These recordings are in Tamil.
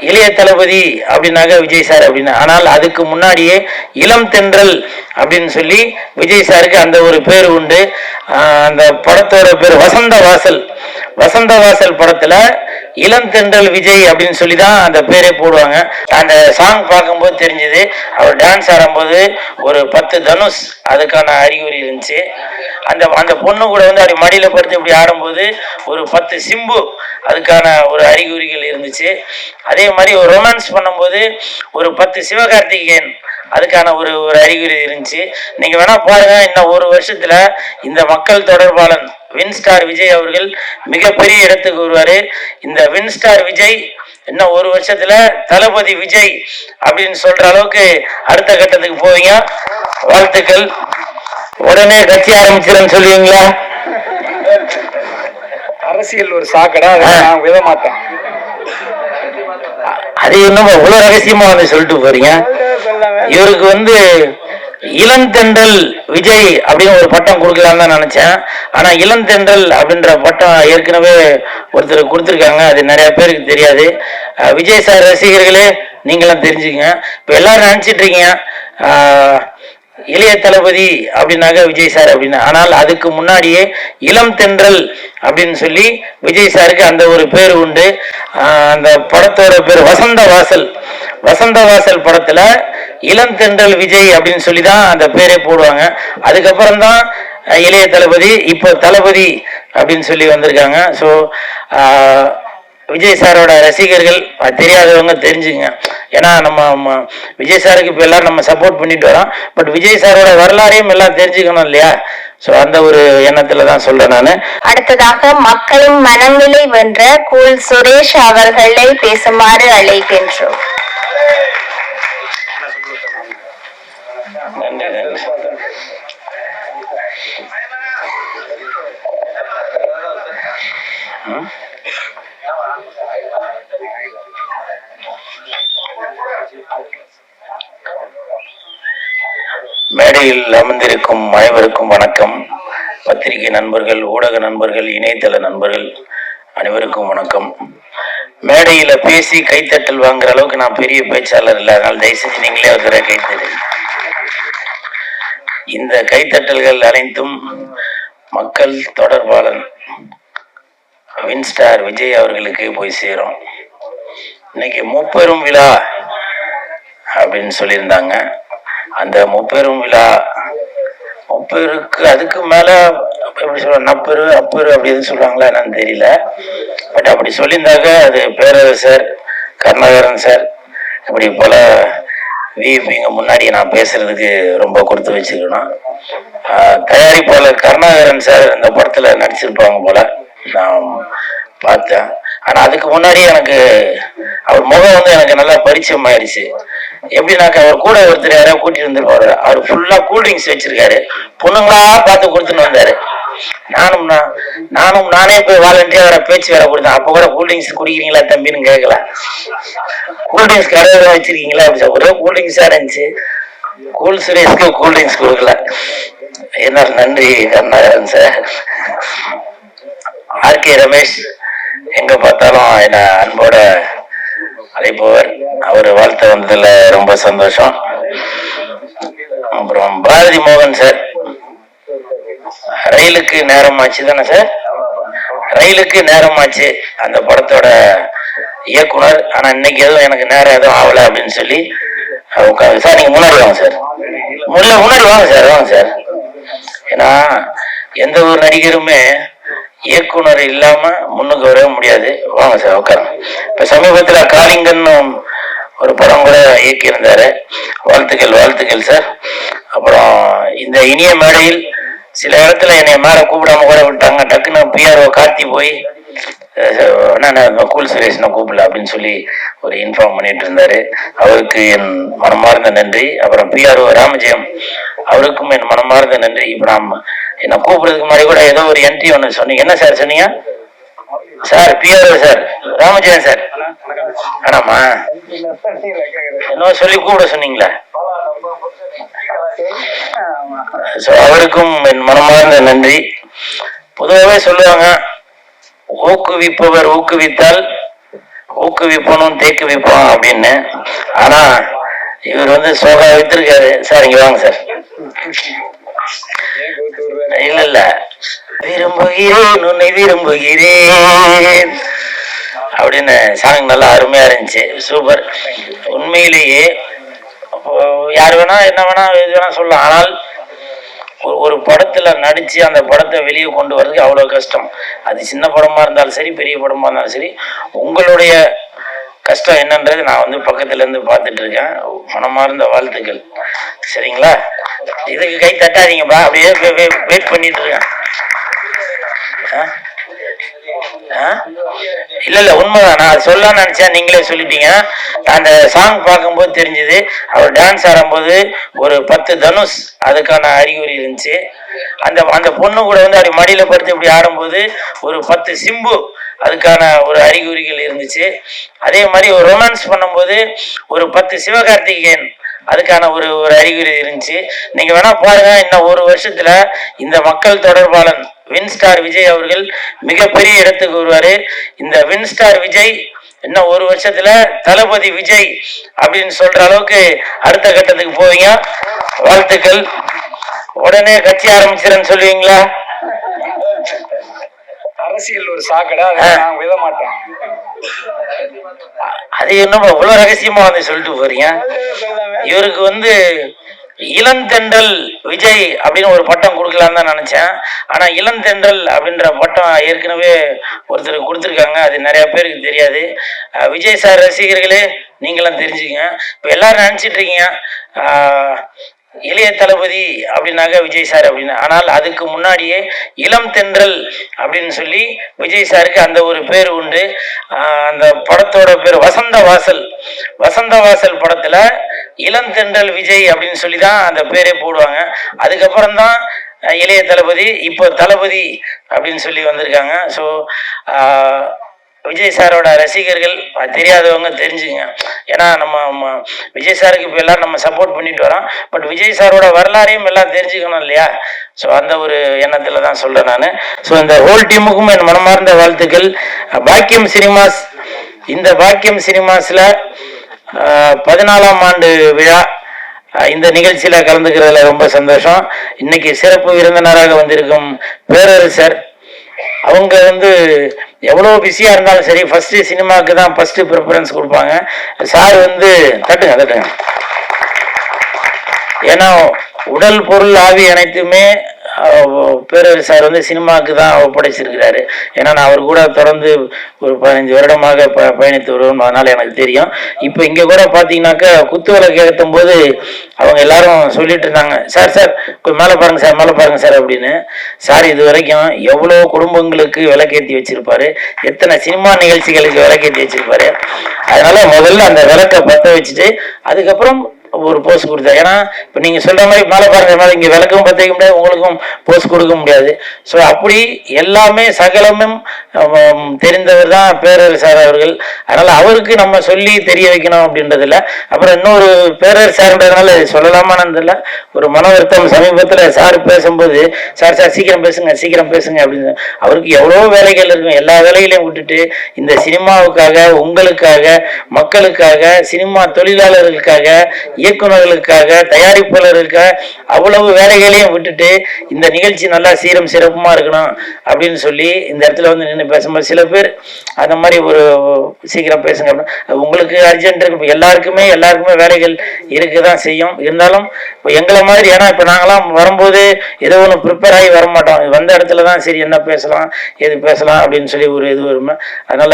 இளைய தளபதி அப்படின்னாக்க விஜய் சார் அப்படின்னு. ஆனால் அதுக்கு முன்னாடியே இளம் தென்றல் அப்படின்னு சொல்லி விஜய் சாருக்கு அந்த ஒரு பேர் உண்டு. அந்த படத்தோட பேர் வசந்த வாசல். வசந்த வாசல் படத்துல இளம் தென்றல் விஜய் அப்படின்னு சொல்லி தான் அந்த பேரே போடுவாங்க. அந்த சாங் பார்க்கும்போது தெரிஞ்சது, அவர் டான்ஸ் ஆடும்போது ஒரு 10 தனுஷ் அதுக்கான அறிகுறி இருந்துச்சு. அந்த அந்த பொண்ணு கூட வந்து அப்படி மடியில படுத்து இப்படி ஆடும்போது ஒரு 10 சிம்பு அதுக்கான ஒரு அறிகுறிகள் இருந்துச்சு. அதே மாதிரி ஒரு ரொமான்ஸ் பண்ணும்போது ஒரு 10 சிவகார்த்திகேயன் அதுக்கான ஒரு ஒரு அறிகுறி இருந்துச்சு. நீங்க வேணா பாருங்க, இன்னும் ஒரு வருஷத்துல இந்த மக்கள் தொடர்பாளன் வின்ஸ்டார் விஜய் அவர்கள் மிகப்பெரிய இடத்துக்கு வருவாரு. இந்த வின்ஸ்டார் விஜய் இன்னும் ஒரு வருஷத்துல தளபதி விஜய் அப்படின்னு சொல்ற அளவுக்கு அடுத்த கட்டத்துக்கு போவீங்க. வாழ்த்துக்கள். உடனே கட்சி ஆரம்பிச்சிருன்னு சொல்லுவீங்களா? அரசியல் ஒரு சாக்கடை, நான் விட மாட்டேன். அது என்னமோ இவ்வளவு ரகசியமா வந்து சொல்லிட்டு போறீங்க. இவருக்கு வந்து இளந்தென்றல் விஜய் அப்படின்னு ஒரு பட்டம் கொடுக்கலான்னு தான் நினைச்சேன். ஆனா இளந்தென்றல் அப்படின்ற பட்டம் ஏற்கனவே ஒருத்தர் கொடுத்துருக்காங்க, அது நிறைய பேருக்கு தெரியாது. விஜய் சார் ரசிகர்களே நீங்களும் தெரிஞ்சுக்கங்க. இப்ப எல்லாரும் நினைச்சிட்டு இருக்கீங்க இளைய தளபதி அப்படின்னாக்க விஜய் சார் அப்படின்னு. ஆனால் அதுக்கு முன்னாடியே இளம் தென்றல் அப்படின்னு சொல்லி விஜய் சாருக்கு அந்த ஒரு பேர் உண்டு. அந்த படத்தோட பேர் வசந்த வாசல். வசந்த வாசல் படத்துல இளம் தென்றல் விஜய் அப்படின்னு சொல்லி தான் அந்த பேரே போடுவாங்க. அதுக்கப்புறம் தான் இளைய தளபதி, இப்போ தளபதி அப்படின்னு சொல்லி வந்திருக்காங்க. ஸோ விஜய் சாரோட ரசிகர்கள் தெரியாதவங்க தெரிஞ்சுங்க. ஏன்னா நம்ம விஜய் சாருக்கு இப்போ எல்லாரும் நம்ம சப்போர்ட் பண்ணிட்டு வரோம். பட் விஜய் சாரோட வரலாறையும் எல்லாம் தெரிஞ்சுக்கணும் இல்லையா? ஸோ அந்த ஒரு எண்ணத்துல தான் சொல்றேன் நான். அடுத்ததாக மக்களின் மனநிலை வென்ற கூல் சுரேஷ் அவர்களை பேசுமாறு அழைக்கின்றோம். மேடையில் அமர்ந்திருக்கும் அனைவருக்கும் வணக்கம். பத்திரிகை நண்பர்கள், ஊடக நண்பர்கள், இணையதள நண்பர்கள் அனைவருக்கும் வணக்கம். மேடையில பேசி கைத்தட்டல் வாங்குற அளவுக்கு நான் பெரிய பேச்சாளர் இல்லை, அதனால தயவு செஞ்சு நீங்களே ஒரு கைத்தட்டு. இந்த கைத்தட்டல்கள் அனைத்தும் மக்கள் தொடர்பாளன் வின்ஸ்டார் விஜய் அவர்களுக்கு போய் சேரும். இன்னைக்கு முப்பெரும் விழா அப்படின்னு சொல்லியிருந்தாங்க. அந்த முப்பெரும் விழா, முப்பெருக்கு அதுக்கு மேல எப்படி சொல்ற, நப்பெரு அப்பெரு அப்படி எதுவும் சொல்றாங்களா என்னன்னு தெரியல. பட் அப்படி சொல்லியிருந்தாக்க அது பேரரசர் கருணாகரன் சார் இப்படி போல விஐபிங்க முன்னாடி நான் பேசுறதுக்கு ரொம்ப கொடுத்து வச்சுக்கணும். தயாரிப்பாளர் கருணாகரன் சார் இந்த படத்துல நடிச்சிருப்பாங்க போல நான் பார்த்தேன். ஆனா அதுக்கு முன்னாடி எனக்கு அவர் முகம் வந்து எனக்கு நல்லா பரிச்சயம் ஆயிடுச்சு. எப்படின்னாக்க அவர் கூட ஒருத்தர் யாராவது கூட்டிட்டு வந்துருப்பாரு. அவர் ஃபுல்லா கூல்ட்ரிங்க்ஸ் வச்சிருக்காரு, பொண்ணுங்களா பார்த்து கொடுத்துன்னு வந்தாரு. நானே போய் வாலண்டியரா பேச்சு வேற கொடுத்தேன். அப்ப கூட கூல்ட்ரிங்க்ஸ் குடிக்கிறீங்களா தம்பின்னு கேட்கல. கூல்ட்ரிங்க்ஸ் கடை வச்சிருக்கீங்களா அப்படி ஒரே கூல்ட்ரிங்க்ஸா இருந்துச்சு. கூல் சுரேஷ்க்கு கூல்ட்ரிங்க்ஸ் கொடுக்கல. என்ன நன்றி கருணாகரன் சார். ஆர்கே ரமேஷ் எங்க பார்த்தாலும் என்ன அன்போட அழைப்பவர், அவர் வாழ்த்து வந்ததுல ரொம்ப சந்தோஷம். அப்புறம் பாரதி மோகன் சார், ரயிலுக்கு நேரமாச்சு தானே சார், ரயிலுக்கு நேரமாச்சு அந்த படத்தோட இயக்குனர். ஆனா இன்னைக்கு எதுவும் எனக்கு நேரம் எதுவும் ஆகல அப்படின்னு சொல்லி சார் நீங்க முன்னாடி வாங்க சார், முன்னாடி வாங்க சார், வாங்க சார். ஏன்னா எந்த ஒரு நடிகருமே இயக்குனர் இல்லாம முன்னுக்கு வரவே முடியாது. வாங்க சார் உட்காருங்க. இப்ப சமீபத்துல காளிங்கன்னு ஒரு படம் கூட இயக்கி இருந்தாரு. வாழ்த்துக்கள் வாழ்த்துக்கள் சார். அப்புறம் இந்த இனிய மேடையில் சில இடத்துல என்னை மேல கூப்பிடாம கூட விட்டாங்க. டக்குன்னு பிஆர்ஓ கார்த்தி போய் கூல் சுரேஷனை கூப்பிடல அப்படின்னு சொல்லி ஒரு இன்ஃபார்ம் பண்ணிட்டு இருந்தாரு. அவருக்கு என் மனமார்ந்த நன்றி. அப்புறம் பிஆர்ஓ ராமஜெயம் அவருக்கும் என் மனமார்ந்த நன்றி. இப்ப நாம என்ன கூப்பிடுறதுக்கு மாதிரி கூட ஏதோ ஒரு என்ட்ரி ஒன்று சொன்னீங்க. என்ன சார் சொன்னீங்க sir? PRO sir Ramajayan sir. ஆனாமா என்ன சொல்லி கூப்பிட சொன்னீங்களா? அவருக்கும் என் மனமார்ந்த நன்றி. பொதுவாகவே சொல்லுவாங்க, ஊக்குவிப்பவர் ஊக்குவித்தால் ஊக்குவிப்பனும் தேக்கு வைப்போம் அப்படின்னு. ஆனா இவர் வந்து சோகா வித்திருக்காரு. சார் இங்க வாங்க சார். இல்ல இல்ல, விரும்புகிறேன் உன்னை விரும்புகிறேன் அப்படின்னு சாங் நல்லா அருமையா இருந்துச்சு. சூப்பர். உண்மையிலேயே யார் வேணா என்ன வேணா எது வேணா சொல்லலாம். ஆனால் ஒரு படத்துல நடிச்சு அந்த படத்தை வெளியே கொண்டு வர்றதுக்கு அவ்வளவு கஷ்டம். அது சின்ன படமா இருந்தாலும் சரி, பெரிய படமா இருந்தாலும் சரி, உங்களுடைய கஷ்டம் என்னன்றது நான் வந்து பக்கத்துல இருந்து பார்த்துட்டு இருக்கேன். மனமார்ந்த வாழ்த்துக்கள். சரிங்களா? இதுக்கு கை தட்டாதீங்கப்பா, அப்படியே வெயிட் பண்ணிட்டு இருக்கேன். இல்ல இல்ல, உண்மைதான். நான் அது சொல்லலாம்னு நினைச்சேன், நீங்களே சொல்லிட்டீங்க. அந்த சாங் பார்க்கும்போது தெரிஞ்சது, அவர் டான்ஸ் ஆடும்போது ஒரு 10 தனுஷ் அதுக்கான அறிகுறி இருந்துச்சு. அந்த அந்த பொண்ணு கூட வந்து அப்படி மடியில படுத்து இப்படி ஆடும்போது ஒரு 10 சிம்பு அதுக்கான ஒரு அறிகுறிகள் இருந்துச்சு. அதே மாதிரி ஒரு ரொமான்ஸ் பண்ணும்போது ஒரு 10 சிவகார்த்திகேயன் அதுக்கான ஒரு ஒரு அறிகுறி இருந்துச்சு. நீங்க வேணா பாருங்க, இன்னும் ஒரு வருஷத்துல இந்த மக்கள் தொடர்பாளன் வின்ஸ்டார் விஜய் அவர்கள் மிகப்பெரிய இடத்துக்கு வருவாரு. இந்த வின்ஸ்டார் விஜய் இன்னும் ஒரு வருஷத்துல தளபதி விஜய் அப்படின்னு சொல்ற அளவுக்கு அடுத்த கட்டத்துக்கு போவீங்க. வாழ்த்துக்கள். உடனே கட்சி ஆரம்பிச்சிருன்னு சொல்லுவீங்களா? அரசியல் ஒரு சாக்கடை, நான் விட மாட்டேன். அது என்னமோ இவ்வளவு ரகசியமா வந்து சொல்லிட்டு போறீங்க. இவருக்கு வந்து இளந்தென்றல் விஜய் அப்படின்னு ஒரு பட்டம் கொடுக்கலான்னு தான் நினைச்சேன். ஆனா இளந்தென்றல் அப்படின்ற பட்டம் ஏற்கனவே ஒருத்தர் கொடுத்துருக்காங்க. அது நிறைய பேருக்கு தெரியாது. விஜய் சார் ரசிகர்களே நீங்களும் தெரிஞ்சுக்கங்க. இப்ப எல்லாரும் நினைச்சிட்டு இருக்கீங்க இளைய தளபதி அப்படின்னாக்க விஜய் சார் அப்படின்னு. ஆனால் அதுக்கு முன்னாடியே இளம் தென்றல் அப்படின்னு சொல்லி விஜய் சாருக்கு அந்த ஒரு பேர் உண்டு. அந்த படத்தோட பேர் வசந்த வாசல். வசந்த வாசல் படத்துல இளம் தென்றல் விஜய் அப்படின்னு சொல்லி தான் அந்த பேரே போடுவாங்க. அதுக்கப்புறம் தான் இளைய தளபதி, இப்போ தளபதி அப்படின்னு சொல்லி வந்திருக்காங்க. ஸோ விஜய் சாரோட ரசிகர்கள் தெரியாதவங்க தெரிஞ்சுங்க. ஏன்னா நம்ம விஜய் சாருக்கு இப்போ எல்லாரும் நம்ம சப்போர்ட் பண்ணிட்டு வரோம். பட் விஜய் சாரோட வரலாறையும் எல்லாம் தெரிஞ்சுக்கணும் இல்லையா? ஸோ அந்த ஒரு எண்ணத்துல தான் சொல்றேன் நான். ஸோ இந்த ஹோல் டீமுக்கும் என் மனமார்ந்த வாழ்த்துக்கள். பாக்கியம் சினிமாஸ், இந்த பாக்கியம் சினிமாஸ்ல 14ஆம் ஆண்டு விழா, இந்த நிகழ்ச்சியில கலந்துக்கிறதுல ரொம்ப சந்தோஷம். இன்னைக்கு சிறப்பு விருந்தினராக வந்திருக்கும் பேரரசர் அவங்க வந்து எவ்வளோ பிஸியா இருந்தாலும் சரி, ஃபர்ஸ்ட் சினிமாவுக்கு தான் ஃபர்ஸ்ட் ப்ரிஃபரன்ஸ் கொடுப்பாங்க. சார் வந்து தட்டுங்க. ஏன்னா உடல் பொருள் ஆவி அனைத்துமே பேரரசு சார் வந்து சினிமாவுக்கு தான் ஒப்படைச்சிருக்கிறாரு. ஏன்னா நான் அவர் கூட தொடர்ந்து ஒரு 15 வருடமாக பயணித்து வருவோம், அதனால எனக்கு தெரியும். இப்போ இங்கே கூட பார்த்தீங்கன்னாக்கா குத்து விளக்கு ஏற்றும் போது அவங்க எல்லாரும் சொல்லிட்டு இருந்தாங்க, சார் மேலே பாருங்க சார், மேலே பாருங்க சார் அப்படின்னு. சார் இது வரைக்கும் எவ்வளோ குடும்பங்களுக்கு விளக்கேற்றி வச்சிருப்பாரு, எத்தனை சினிமா நிகழ்ச்சிகளுக்கு விளக்கேற்றி வச்சிருப்பாரு. அதனால முதல்ல அந்த விளக்கை பற்ற வச்சுட்டு அதுக்கப்புறம் ஒரு போஸ்ட் கொடுத்தாரு. ஏன்னா இப்போ நீங்க சொல்ற மாதிரி மேலே பாருங்க, மேலே இங்கே விளக்கும் பற்ற வைக்க முடியாது, உங்களுக்கும் போஸ்ட் கொடுக்க முடியாது. ஸோ அப்படி எல்லாமே சகலமும் தெரிந்தவர் தான் பேரரசு சார் அவர்கள். அதனால அவருக்கு நம்ம சொல்லி தெரிய வைக்கணும் அப்படின்றதில்ல. அப்புறம் இன்னொரு பேரரசு சார்ன்றதுனால சொல்லலாமான்னு தெரியல, ஒரு மன வருத்தம். சமீபத்தில் சார் பேசும்போது சார் சீக்கிரம் பேசுங்க அப்படின்னு. அவருக்கு எவ்வளோ வேலைகள் இருக்கும், எல்லா வேலைகளையும் விட்டுட்டு இந்த சினிமாவுக்காக, உங்களுக்காக, மக்களுக்காக, சினிமா தொழிலாளர்களுக்காக, இயக்குநர்களுக்காக, தயாரிப்பாளர்களுக்காக அவ்வளவு வேலைகளையும் விட்டுட்டு இந்த நிகழ்ச்சி நல்லா சீரம் சிறப்புமா இருக்கணும் அப்படின்னு சொல்லி இந்த இடத்துல வந்து நின்று பேசும்போது சில பேர் அந்த மாதிரி ஒரு சீக்கிரம் பேசுங்க அப்படின்னு. உங்களுக்கு அர்ஜென்ட் இருக்கு, எல்லாருக்குமே வேலைகள் இருக்குதான் செய்யும். இருந்தாலும் இப்போ எங்களை மாதிரி, ஏன்னா இப்போ நாங்களாம் வரும்போது ஏதோ ஒன்று ப்ரிப்பேர் ஆகி வரமாட்டோம். வந்த இடத்துல தான் சரி என்ன பேசலாம் எது பேசலாம் அப்படின்னு சொல்லி ஒரு இது வருமே. அதனால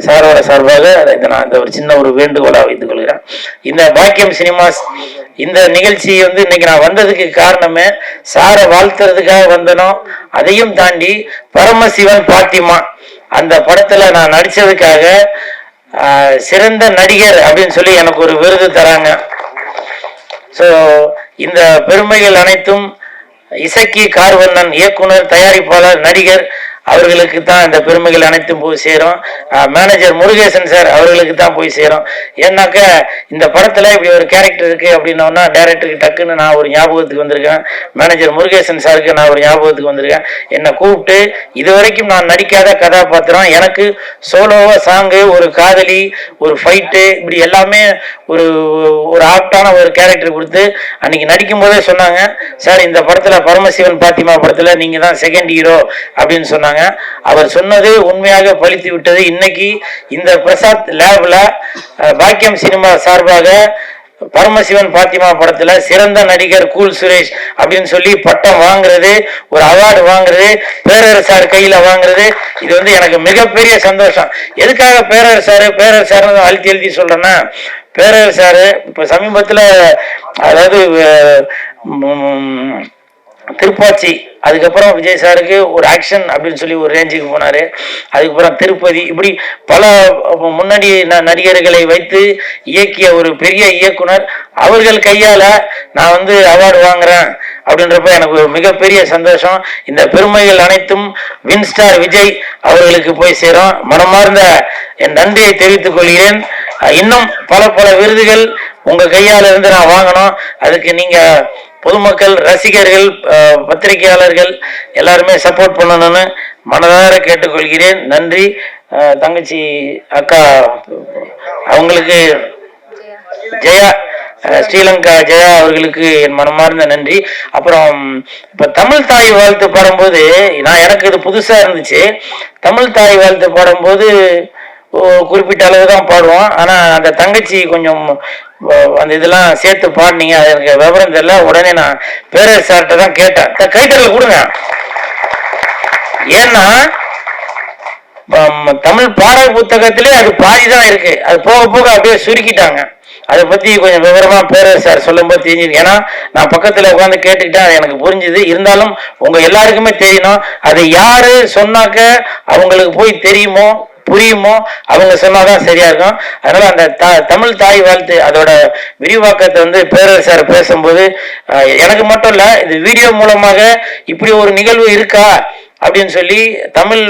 சாரோட சார்பாக நான் இந்த ஒரு சின்ன ஒரு வேண்டுகோளாக வைத்துக் கொள்கிறேன். இந்த பாக்கியம் சினிமாஸ் இந்த நிகழ்ச்சி வந்து இன்னைக்கு நான் வந்ததுக்கு காரணமே சாரை வாழ்த்துறதுக்காக வந்தனோ, அதையும் தாண்டி பரமசிவன் பாத்திமா அந்த படத்துல நான் நடிச்சதுக்காக சிறந்த நடிகர் அப்படின்னு சொல்லி எனக்கு ஒரு விருது தராங்க. ஸோ இந்த பெருமைகள் அனைத்தும் இசக்கி கார்வண்ணன், இயக்குனர், தயாரிப்பாளர், நடிகர் அவர்களுக்கு தான் இந்த பெருமைகள் அனைத்தும் போய் சேரும். மேனேஜர் முருகேசன் சார் அவர்களுக்கு தான் போய் சேரும். ஏன்னாக்க இந்த படத்துல இப்படி ஒரு கேரக்டர் இருக்கு அப்படின்னோன்னா டைரக்டருக்கு டக்குன்னு நான் ஒரு ஞாபகத்துக்கு வந்திருக்கேன். மேனேஜர் முருகேசன் சாருக்கு நான் ஒரு ஞாபகத்துக்கு வந்திருக்கேன். என்னை கூப்பிட்டு இதுவரைக்கும் நான் நடிக்காத கதாபாத்திரம், எனக்கு சோலோவா சாங்கு, ஒரு காதலி, ஒரு ஃபைட்டு, இப்படி எல்லாமே ஒரு ஒரு ஆப்டான ஒரு கேரக்டர் கொடுத்து அன்னைக்கு நடிக்கும் போதே சொன்னாங்க, சார் இந்த படத்துல பரமசிவன் பாத்திமா படத்துல நீங்க தான் செகண்ட் ஹீரோ அப்படின்னு சொன்னாங்க. அவர் சொன்னது உண்மையாக பலித்து விட்டது. இன்னைக்கு இந்த பிரசாத் லேப்ல பாக்கியம் சினிமா சார்பாக பரமசிவன் பாத்திமா படத்துல சிறந்த நடிகர் கூல் சுரேஷ் அப்படின்னு சொல்லி பட்டம் வாங்குறது, ஒரு அவார்டு வாங்குறது, பேரரசார் கையில வாங்குறது, இது வந்து எனக்கு மிகப்பெரிய சந்தோஷம். எதுக்காக பேரரசார் அழுத்தி எழுதி சொல்றேன்னா, பேரரசார் இப்ப சமீபத்துல அதாவது திருப்பாச்சி, அதுக்கப்புறம் விஜய் சாருக்கு ஒரு ஆக்ஷன் அப்படின்னு சொல்லி ஒரு ரேஞ்சுக்கு போனாரு. அதுக்கப்புறம் திருப்பதி, இப்படி பல முன்னணி நடிகர்களை வைத்து இயக்கிய ஒரு பெரிய இயக்குனர். அவர்கள் கையால நான் வந்து அவார்டு வாங்குறேன் அப்படின்றப்ப எனக்கு ஒரு மிகப்பெரிய சந்தோஷம். இந்த பெருமைகள் அனைத்தும் வின்ஸ்டார் விஜய் அவர்களுக்கு போய் சேரும். மனமார்ந்த என் நன்றியை தெரிவித்துக் கொள்கிறேன். இன்னும் பல பல விருதுகள் உங்க கையால இருந்து நான் வாங்கணும். அதுக்கு நீங்க பொதுமக்கள், ரசிகர்கள், பத்திரிகையாளர்கள் எல்லாருமே சப்போர்ட் பண்ணணும்னு மனதார கேட்டுக்கொள்கிறேன். நன்றி. தங்கச்சி அக்கா அவங்களுக்கு, ஜெயா, ஸ்ரீலங்கா ஜெயா அவர்களுக்கு என் மனமார்ந்த நன்றி. அப்புறம் இப்ப தமிழ் தாய் வாழ்த்து பாடும்போது எனக்கு இது புதுசா இருந்துச்சு. தமிழ் தாய் வாழ்த்து பாடும்போது குறிப்பிட்ட அளவு தான் பாடுவோம். ஆனா அந்த தங்கச்சி கொஞ்சம் அந்த இதெல்லாம் சேர்த்து பாடினீங்க, அது எனக்கு விவரம் தெரியல. உடனே நான் பேரரசார்கிட்ட தான் கேட்டேன், கைத்தறல கொடுங்க. ஏன்னா தமிழ் பாடல் புத்தகத்திலே அது பாதிதான் இருக்கு, அது போக போக அப்படியே சுருக்கிட்டாங்க. அதை பத்தி கொஞ்சம் விவரமா பேரரசார் சொல்லும் போது தெரிஞ்சுது. ஏன்னா நான் பக்கத்துல உட்காந்து கேட்டுக்கிட்டேன், அது எனக்கு புரிஞ்சுது. இருந்தாலும் உங்க எல்லாருக்குமே தெரியணும், அது யாரு சொன்னாக்க அவங்களுக்கு போய் தெரியுமோ புரியுமோ அவங்க சொன்னாதான் சரியா இருக்கும். அதனால அந்த தமிழ் தாய் வாழ்த்து அதோட விரிவாக்கத்தை வந்து பேரரசார் பேசும்போது எனக்கு மட்டும் இல்ல, இது வீடியோ மூலமாக இப்படி ஒரு நிகழ்வு இருக்கா அப்படின்னு சொல்லி தமிழ்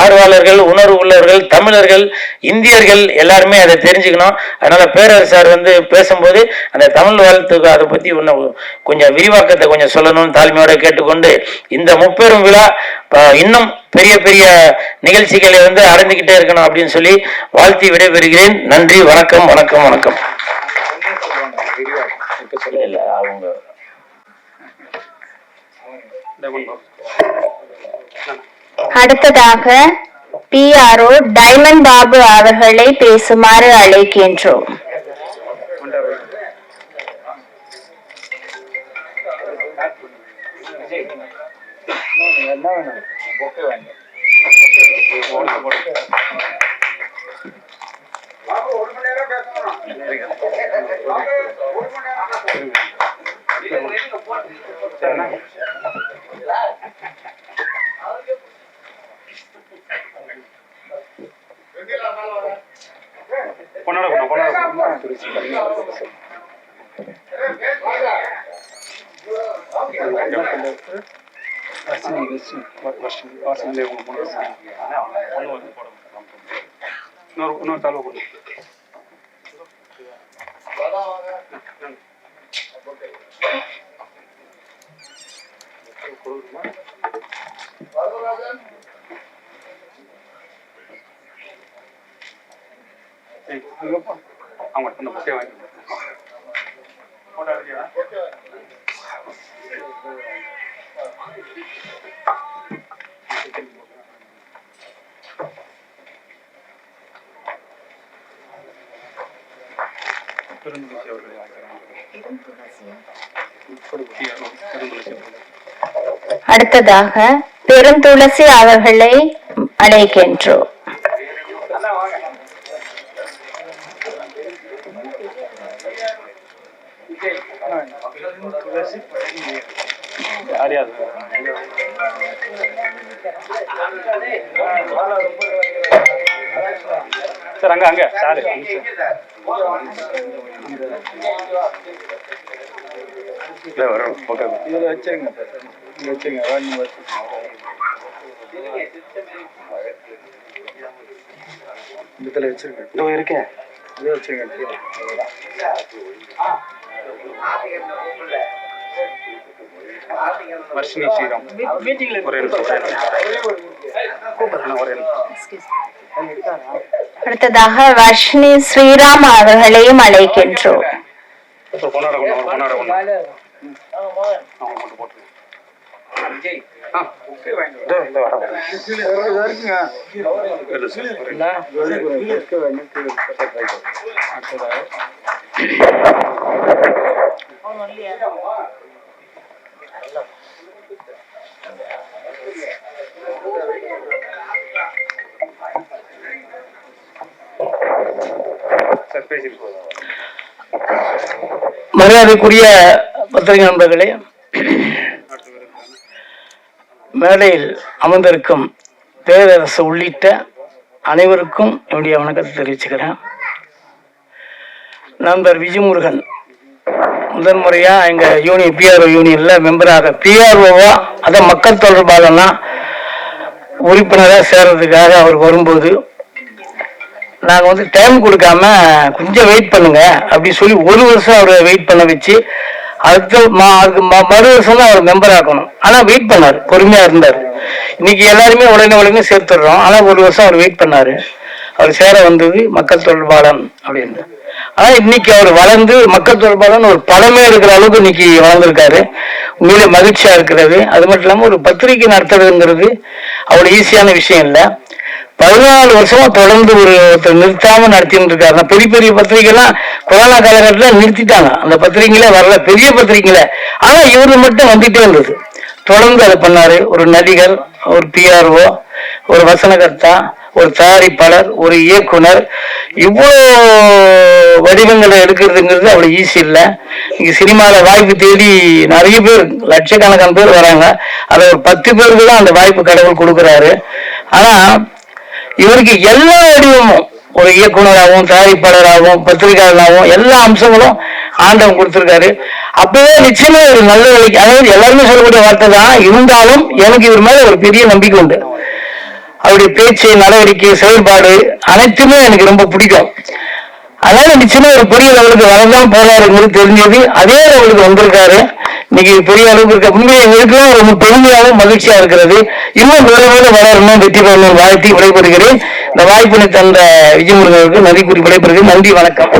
ஆர்வலர்கள், உணர்வு உள்ளவர்கள், தமிழர்கள், இந்தியர்கள் எல்லாருமே அதை தெரிஞ்சுக்கணும். அதனால பேரரசார் வந்து பேசும்போது அந்த தமிழ் வாழ்த்துக்கு அதை பத்தி கொஞ்சம் விரிவாக்கத்தை கொஞ்சம் சொல்லணும்னு தாழ்மையோட கேட்டுக்கொண்டு, இந்த முப்பெரும் விழா இன்னும் பெரிய பெரிய நிகழ்ச்சிகளை வந்து அடைந்துகிட்டே இருக்கணும் அப்படின்னு சொல்லி வாழ்த்தி விடைபெறுகிறேன். நன்றி, வணக்கம், வணக்கம், வணக்கம். அவங்க அடுத்ததாக PRO டைமண்ட் பாபு அவர்களை பேசுமாறு அழைக்கின்றோம். அடுத்ததாக பெருந்துளசி அவர்களை அழைக்கின்றோம். சார் அங்க அங்க சார் வரும். இதில் வச்சுருங்க சார், இங்கே வச்சுருங்க. இதுல வச்சிருக்கேன். இதோ இருக்கேன். இதோ வச்சிருக்கேன். வர்ஷினி ஸ்ரீராம். ஒரே அடுத்ததாக வர்ஷினி ஸ்ரீராம் அவர்களையும் அழைக்கின்றோம். மரியாதைக்குரிய பத்திரிகை நண்பர்களே, மேடையில் அமர்ந்திருக்கும் பேரரசு உள்ளிட்ட அனைவருக்கும் என்னுடைய வணக்கத்தை தெரிவிச்சுக்கிறேன். நண்பர் விஜயமுருகன் முதன்முறையாக எங்கள் யூனியன் பிஆர்ஓ யூனியனில் மெம்பராக பிஆர்ஓவா அதை மக்கள் தொடர்பாளனா உறுப்பினராக சேர்றதுக்காக அவர் வரும்போது நாங்கள் டைம் கொடுக்காம கொஞ்சம் வெயிட் பண்ணுங்க அப்படின்னு சொல்லி ஒரு வருஷம் அவரை வெயிட் பண்ண வச்சு அதுக்கு மறு வருஷம் தான் அவர் மெம்பர் ஆக்கணும். ஆனால் வெயிட் பண்ணார், பொறுமையாக இருந்தார். இன்னைக்கு எல்லாருமே உடனே சேர்த்துடுறோம். ஆனால் ஒரு வருஷம் அவர் வெயிட் பண்ணார். அவர் சேர வந்தது மக்கள் தொடர்பாளன் அப்படின்னு. ஆனால் இன்னைக்கு அவர் வளர்ந்து மக்கள் தொடர்பாளன் ஒரு பழமே இருக்கிற அளவுக்கு இன்னைக்கு வளர்ந்துருக்காரு. உண்மையிலே மகிழ்ச்சியா இருக்கிறது. அது மட்டும் இல்லாமல் ஒரு பத்திரிகை நடத்துறதுங்கிறது அவ்வளோ ஈஸியான விஷயம் இல்லை. 14 வருஷமா தொடர்ந்து ஒருத்தர் நிறுத்தாம நடத்திட்டு இருக்காரு. பெரிய பெரிய பத்திரிகைலாம் கொரோனா காலகட்டத்தில் நிறுத்திட்டாங்க, அந்த பத்திரிகையில வரல, பெரிய பத்திரிகையில. ஆனா இவரு மட்டும் வந்துட்டே இருந்தது, தொடர்ந்து அதை பண்ணாரு. ஒரு நடிகர், ஒரு பிஆர்ஓ, ஒரு வசனகர்த்தா, ஒரு தயாரிப்பாளர், ஒரு இயக்குனர், இவ்வளோ வடிவங்களை எடுக்கிறதுங்கிறது அவ்வளோ ஈஸி இல்லை. இங்கே சினிமாவில் வாய்ப்பு தேடி நிறைய பேர், லட்சக்கணக்கான பேர் வராங்க. அதை ஒரு 10 பேருக்கு தான் அந்த வாய்ப்பு கடவுள் கொடுக்குறாரு. ஆனால் இவருக்கு எல்லா வடிவமும், ஒரு இயக்குனராகவும் தயாரிப்பாளராகவும் பத்திரிகையாளராகவும் எல்லா அம்சங்களும் ஆண்டவன் கொடுத்துருக்காரு. அப்பவே நிச்சயமா ஒரு நல்ல வேலைக்கு, அதாவது எல்லாருமே சொல்லக்கூடிய வார்த்தை தான் இருந்தாலும் எனக்கு இவர் மேல ஒரு பெரிய நம்பிக்கை உண்டு. அவருடைய பேச்சு, நடவடிக்கை, செயல்பாடு அனைத்துமே எனக்கு ரொம்ப பிடிக்கும். அதனால நிச்சயமா ஒரு பெரிய லெவலுக்கு வரதான் போறாருங்கிறது தெரிஞ்சது. அதே லெவலுக்கு வந்திருக்காரு. இன்னைக்கு பெரிய அளவுக்கு இருக்க உண்மையை எங்களுக்கும் ரொம்ப பெருமையாகவும் மகிழ்ச்சியா இருக்கிறது. இன்னும் விரைவில் வளரணும், வெற்றி பெறணும் வாழ்த்தி விடைபெறுகிறேன். இந்த வாய்ப்பினை தந்த விஜயமுருகனுக்கு நன்றி கூறி விடைபெறுகிறேன். நன்றி, வணக்கம்.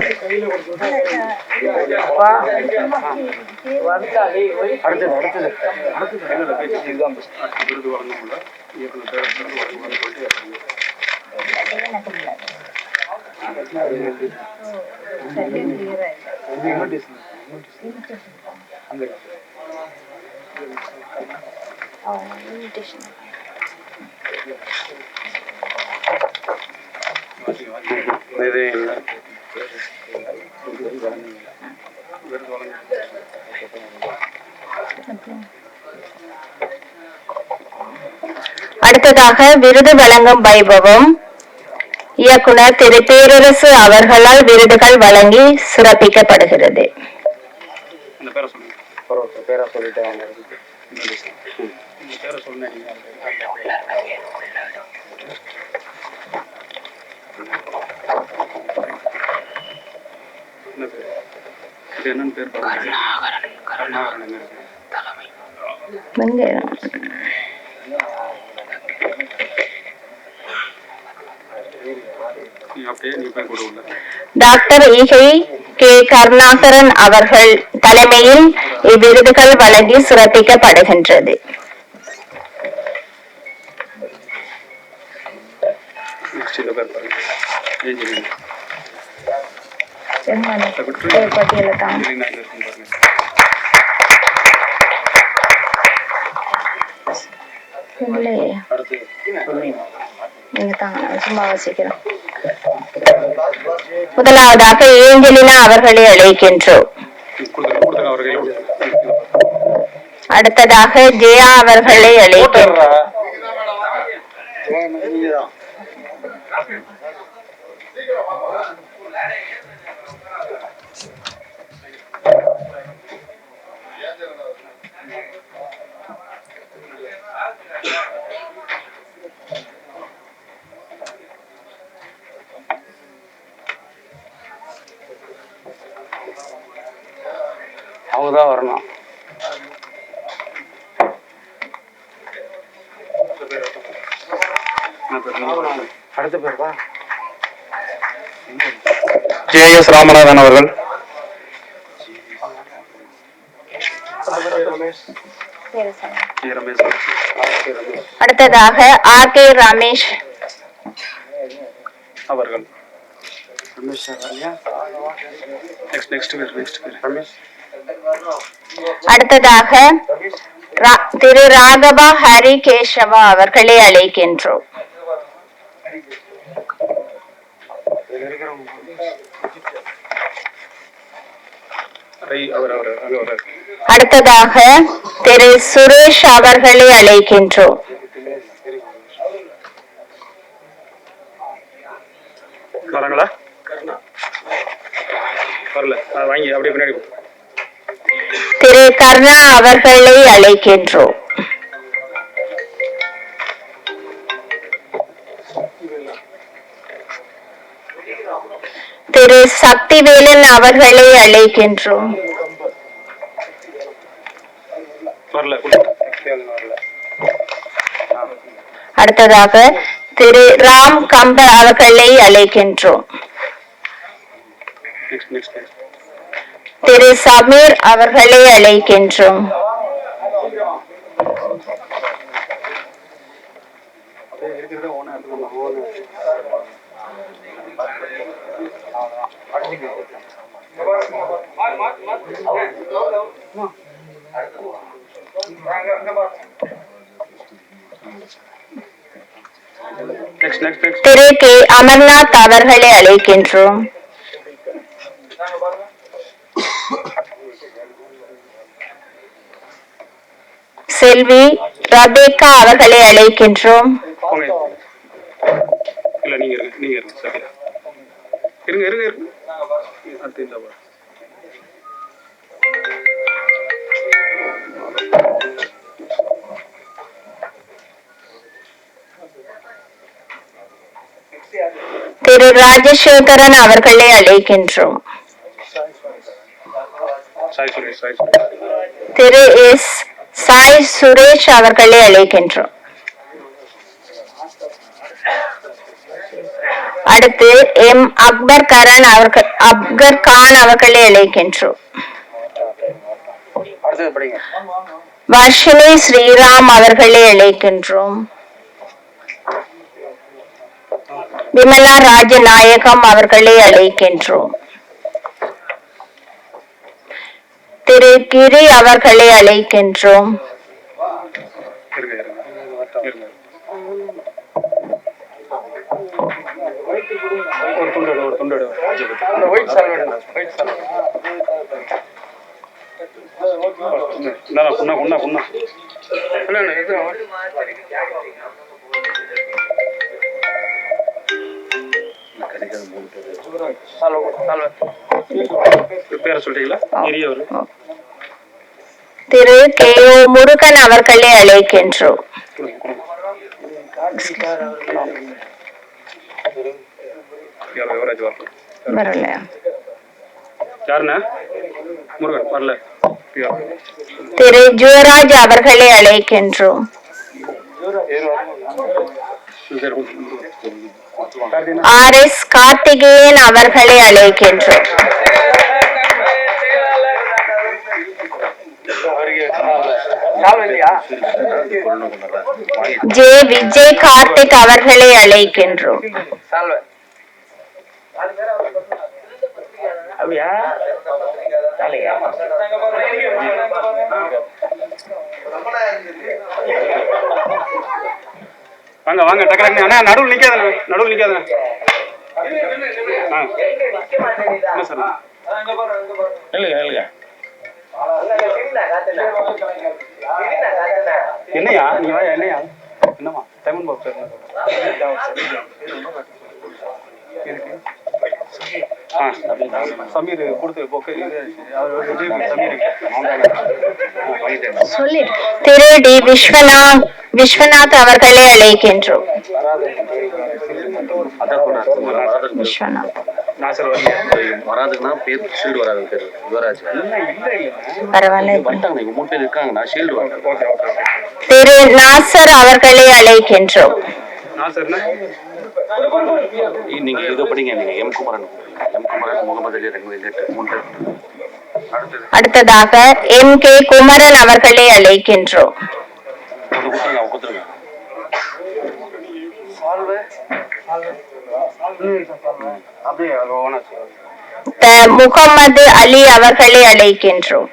அடுத்ததாக விருது வழங்கும் வைபவம் இயக்குனர் திரு பேரரசு அவர்களால் விருதுகள் வழங்கி சிறப்பிக்கப்படுகிறது. டாக்டர் ஈகை கே கருணாகரன் அவர்கள் தலைமையில் இவ்விருதுகள் வழங்கி சிறப்பிக்கப்படுகின்றது. முதலாவதாக ஏஞ்சலினா அவர்களை அழைக்கின்றோம். அடுத்ததாக ஜெயா அவர்களை அழைக்கின்றோம். அவங்க தான் வரணும். அடுத்த பேருப்பா JS ராமநாதன் அவர்கள். அடுத்ததாக RK ரமேஷ் அவர்கள். ரமேஷ் நெக்ஸ்ட் பேர் ரமேஷ். அடுத்ததாக திரு ராகவா ஹரி கேசவா அவர்களை அழைக்கின்றோம். அடுத்ததாக திரு சுரேஷ் அவர்களை அழைக்கின்றோம். வராங்களா? வரல, வாங்கி அப்படியே பின்னாடி. திரு கர்ணா அவர்களை அழைக்கின்றோம். திரு சக்திவேலன் அவர்களை அழைக்கின்றோம். அடுத்ததாக திரு ராம் கம்ப அவர்களை அழைக்கின்றோம். திரு சமீர் அவர்களை அழைக்கின்றோம். திரு கே அமர்நாத் அவர்களை அழைக்கின்றோம். செல்வி ரபேகா அவர்களை அழைக்கின்றோம். இல்ல நீங்க இருங்க சரி இருங்க திரு ராஜசேகரன் அவர்களை அழைக்கின்றோம். திரு எஸ் சாய் சுரேஷ் அவர்களை அழைக்கின்றோம். அடுத்து எம் அக்பர் கான் அவர்களை அழைக்கின்றோம். வர்ஷினி ஸ்ரீராம் அவர்களை அழைக்கின்றோம். விமலா ராஜநாயகம் அவர்களை அழைக்கின்றோம். திரு கிரி அவர்களை அழைக்கின்றோம். திரு கே ஓ முருகன் அவர்களை அழைக்கின்றோம். திரு ஜுவராஜ் அவர்களை அழைக்கின்றோம். RS கார்த்திகேயன் அவர்களை அழைக்கின்றோம். ஜே விஜய் கார்த்திக் அவர்களை அழைக்கின்றோம். வாங்க டக்கரங்க அண்ணா நடுவுல நிக்காதண்ணா என்னையா நீ என்னையா என்னமா டைமண்ட் பாக்ஸ் சமீர் கொடுத்து சமீர் திரு டி விஸ்வநாத் அவர்களை அழைக்கின்றோம். விஸ்வநாத் நாசர் வராதுக்குன்னா பேர் ஷீல்டு வராது பேர் யுவராஜ் பரவாயில்ல. வந்துட்டாங்க. இவங்க 3 பேர் இருக்காங்க. நான் ஷீல்டு வரேன். Okay okay okay. திரு நாசர் அவர்களை அழைக்கின்றோம். நாசர்னா நீங்க இதை படிங்க. நீங்க எம் குமரன் முகமது அலி வெங்கட் 3 பேர். அடுத்ததாக MK குமரன் அவர்களை அழைக்கின்றோம். கொடுத்துருங்க. முகமது அலி அவர்களை அழைக்கின்றோம்.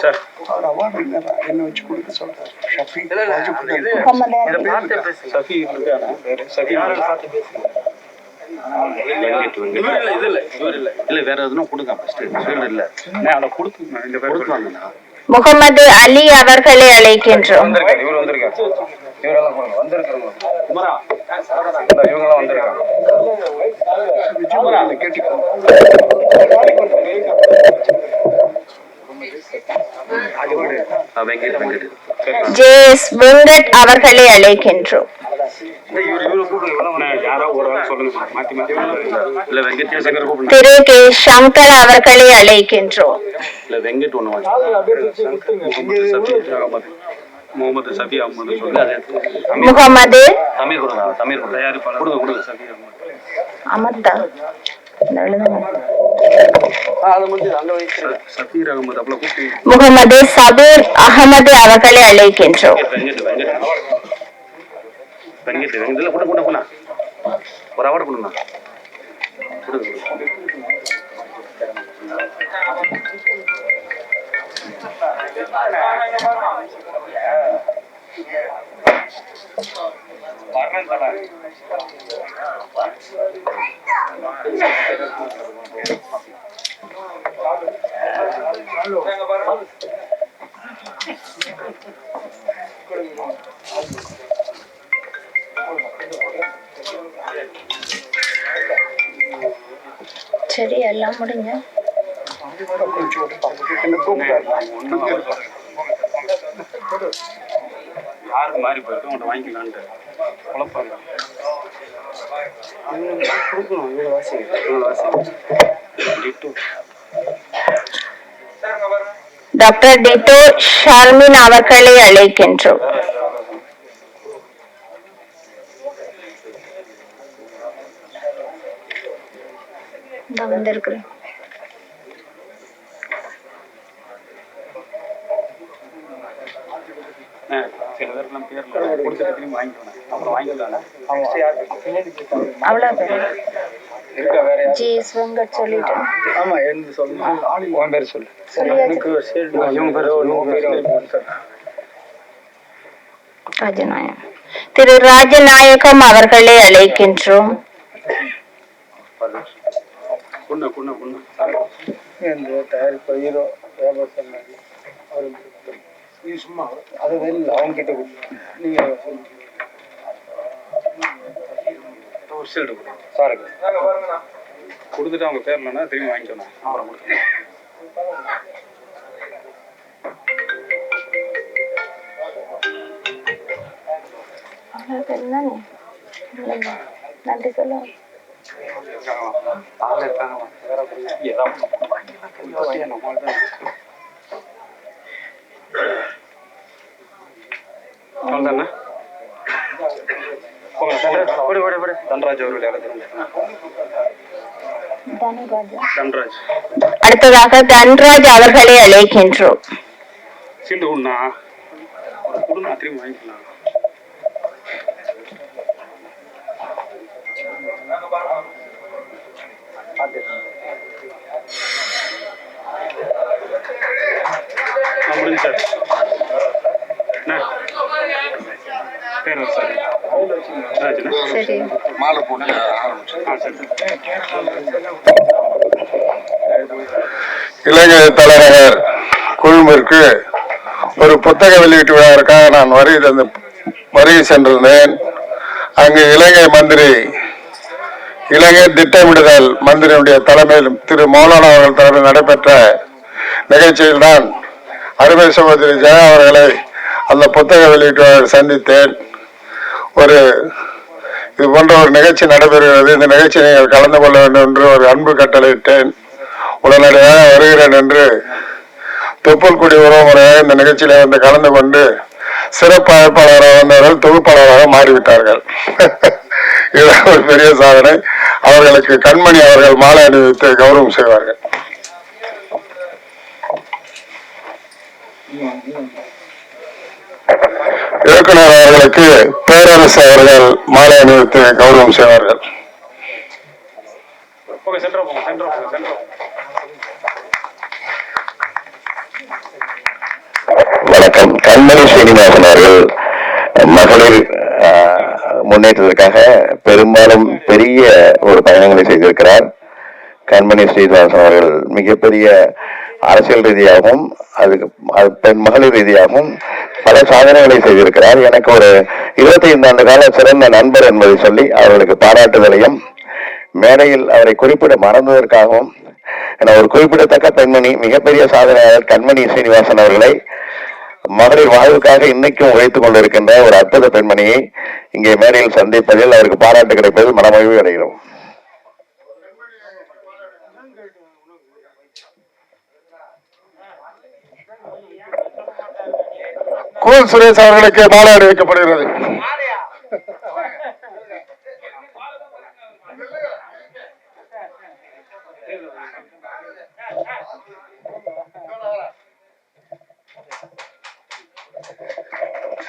சார் என்ன வச்சு கொடுக்க சொல்றேன். ஷஃபி இல்ல வேற எதுனா கொடுங்க. இல்ல முகமது அலி அவர்களை அழைக்கின்றோம். JS வெங்கட் அவர்களை அழைக்கின்றோம். திரு K சங்கர் அவர்களை அழைக்கின்றோம். வெங்கட் முகமது சபி அஹமது முகமது தமிழ் கொடுங்க. தமிழ் கொடுங்க. சபி அமர்தா சபீர் அகமது அப்பல கூட்டி முகமது சபீர் அகமது அவர்களை அழைக்கின்றோம். ஒரு அவார்டு கொடுங்க. சரி, எல்லாம் முடிஞ்ச யாருக்கு மாறி போயிட்டு உங்கள்கிட்ட வாங்கிக்கலான்ட்டு குழப்பாங்க. டாக்டர் டிட்டோ ஷார்மின் அவர்களை அழைக்கின்றோம். வந்திருக்கிறேன். சில பேருக்குலாம் பேர்ல கொடுத்துட்டு திரும்பி வாங்கிக்கணும். அப்புறம் வாங்கிக்கலாம். அவ்வளவு JS வெங்கட் சொல்லிட்டேன். ஆமா எழுந்து சொல்லுங்க. உன் பேர் சொல்லு. ராஜநாயகம் திரு ராஜநாயகம் அவர்களை அழைக்கின்றோம். தயாரிப்பு ஹீரோ சும்மா அது அவங்க கிட்ட நீங்க கொடுத்துட்டு அவங்க பேர் இல்லைன்னா திரும்பி வாங்கிக்கணும். அப்புறம் நன்றி சொல்லுங்க. அடுத்ததாக தன்ராஜ் அவர்களை அழைக்கின்றோம். சீண்டு உண்ணா கொடுங்க, திரும்பி வாங்கிக்கலாம். முடிஞ்சு சார். பேர் சார் சரி, மாலை போட்டு இலங்கை தலைநகர் கொழும்பிற்கு ஒரு புத்தக வெளியீட்டு விழாவிற்காக நான் வருகை சென்றிருந்தேன். அங்கு இலங்கை திட்டமிடுதல் மந்திரியுடைய தலைமையில் திரு மௌலானா அவர்கள் தலைமையில் நடைபெற்ற நிகழ்ச்சியில் தான் அருமை சகோதரி ஜெயா அவர்களை அந்த புத்தக வெளியீட்டு சந்தித்தேன். ஒரு இது போன்ற ஒரு நிகழ்ச்சி நடைபெறுகிறது. இந்த நிகழ்ச்சி நீங்கள் கலந்து கொள்ள வேண்டும் என்று ஒரு அன்பு கட்டளையிட்டேன். உடனடியாக வருகிறேன் என்று தொப்புள்குடி உறவுமுறையாக இந்த நிகழ்ச்சியில வந்து கலந்து கொண்டு சிறப்பு அழைப்பாளராக வந்தவர்கள் தொகுப்பாளராக மாறிவிட்டார்கள். இதுதான் ஒரு பெரிய சாதனை. அவர்களுக்கு கண்மணி அவர்கள் மாலை அணிவித்து கௌரவம் செய்வார்கள். இயக்குனர் அவர்களுக்கு பேரரசு அவர்கள் மாலை அணிவித்து கௌரவம் செய்வார்கள். வணக்கம். கண்மணி ஸ்ரீனிவாசன் அவர்கள் மகளிர் முன்னேற்றத்திற்காக பெரும்பாலும் பெரிய ஒரு பயணங்களை செய்திருக்கிறார். கண்மணி ஸ்ரீனிவாசன் அவர்கள் மிகப்பெரிய அரசியல் ரீதியாகவும் பெண் மகளிர் ரீதியாகவும் பல சாதனைகளை செய்திருக்கிறார். எனக்கு ஒரு 25 ஆண்டு கால சிறந்த நண்பர் என்பதை சொல்லி அவர்களுக்கு பாராட்டுதலையும் மேடையில் அவரை குறிப்பிட மறந்ததற்காகவும் என ஒரு குறிப்பிடத்தக்க பெண்மணி மிகப்பெரிய சாதனையாளர் கண்மணி ஸ்ரீனிவாசன் அவர்களை மகளிர் வாழ்வுக்காக இன்னைக்கும் உழைத்துக் கொண்டிருக்கின்ற ஒரு அற்புத பெண்மணியை இங்கே மேடையில் சந்திப்பதில் அவருக்கு பாராட்டு கிடைப்பதில் மனமகிழ்வு அடைகிறோம். கூல் சுரேஷ் அவர்களுக்கு மாலை அணிவிக்கப்படுகிறது.